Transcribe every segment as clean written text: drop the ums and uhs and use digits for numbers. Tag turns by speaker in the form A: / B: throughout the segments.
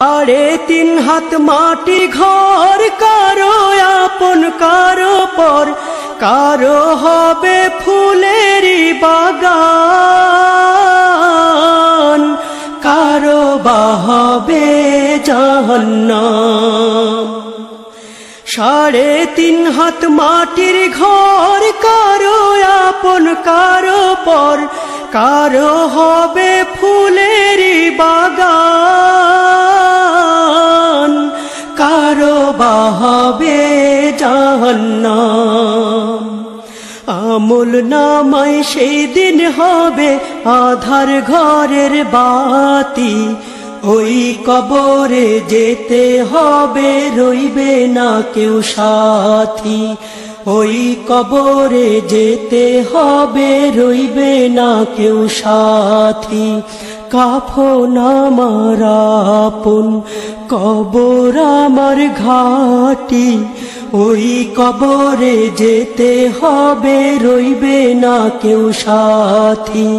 A: 3.5 হাত মাটি ঘর, কারো আপন কারো পর, কারো হবে ফুলেরই বাগান, কারো বা হবে জাহান্নাম। 3.5 হাত মাটির ঘর, কারো আপন কারো পর, কারো হবে ফুলেরই বাগান, কারো বা হবে জাহান্নাম। আমল নামায় সেই দিন হবে আধার ঘরের বাতি, ওই কবরে যেতে হবে, রইবে না কেউ সাথী। ওই কবরে যেতে হবে, রইবে না কেউ সাথী। কাফন আমার আপন, কবর আমার ঘাটি, ওই কবরে যেতে হবে, রইবে না কেউ সাথী।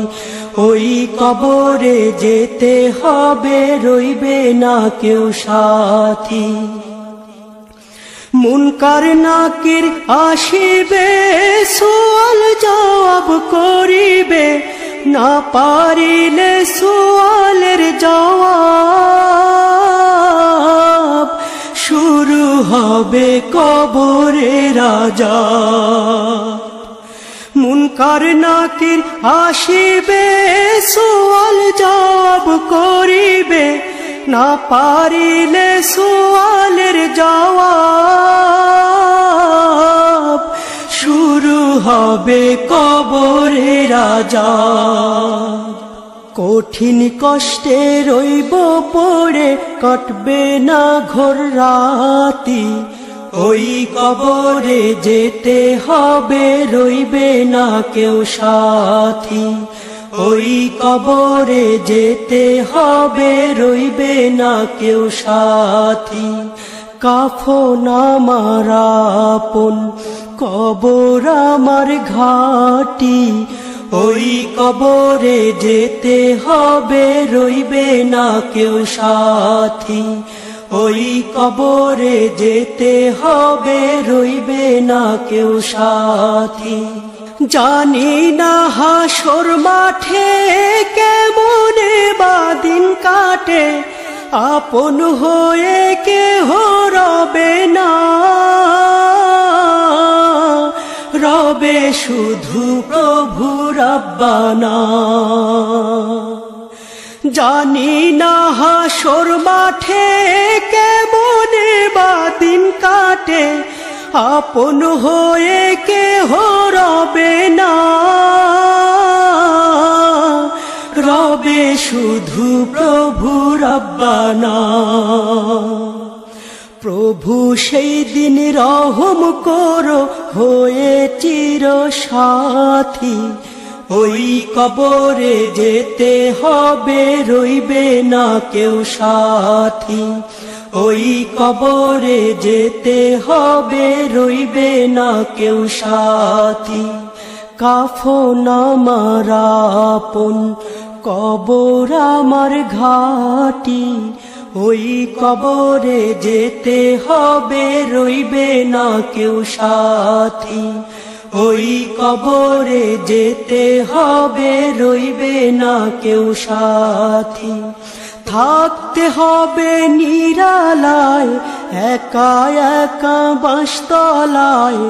A: ওই কবরে যেতে হবে, রইবে না কেউ সাথী। মুনকার নাকির আসিবে, সুয়াল জবাব করিবে, না পারিলে সুয়ালের জবাব, শুরু হবে কবরের আযাব। মুনকার নাকির আসিবে, সুয়াল জবাব করিবে, না পারিলে সুয়ালের জবাব, শুরু হবে কবরের আযাব। কঠিন কষ্টে রইব পড়ে, কাটবে না ঘোর রাতি, ওই কবরে যেতে হবে, রইবে না কেউ সাথী। ওই কবরে যেতে হবে, রইবে না কেউ সাথী। কাফন আমার আপন, কবর আমার ঘাটি, ওই কবরে যেতে হবে, রইবে না কেউ সাথী। ওই কবরে যেতে হবে, রইবে না কেউ সাথী। জানি না হাসর মাঠে কেমনে বা দিন কাটে, আপন হয়ে কেহ রবে না, রবে শুধু প্রভু রব্বানা। জানি না হাসর মাঠে কেমনে বা দিন কাটে, আপন হয়ে কেহ রবে না, রবে শুধু প্রভু রব্বানা। প্রভু সেই দিন রহম করো হয়ে চির সাথী, ওই কবরে যেতে হবে, রইবে না কেউ সাথী। ওই কবরে যেতে হবে, রইবে না কেউ সাথী। কাফন আমার আপন, কবর আমার ঘাটি, ওই কবরে যেতে হবে, রইবে না কেউ সাথী। ওই কবরে যেতে হবে, রইবে না কেউ সাথী। থাকতে হবে নিরালায়, একা একা বাঁশতলায়,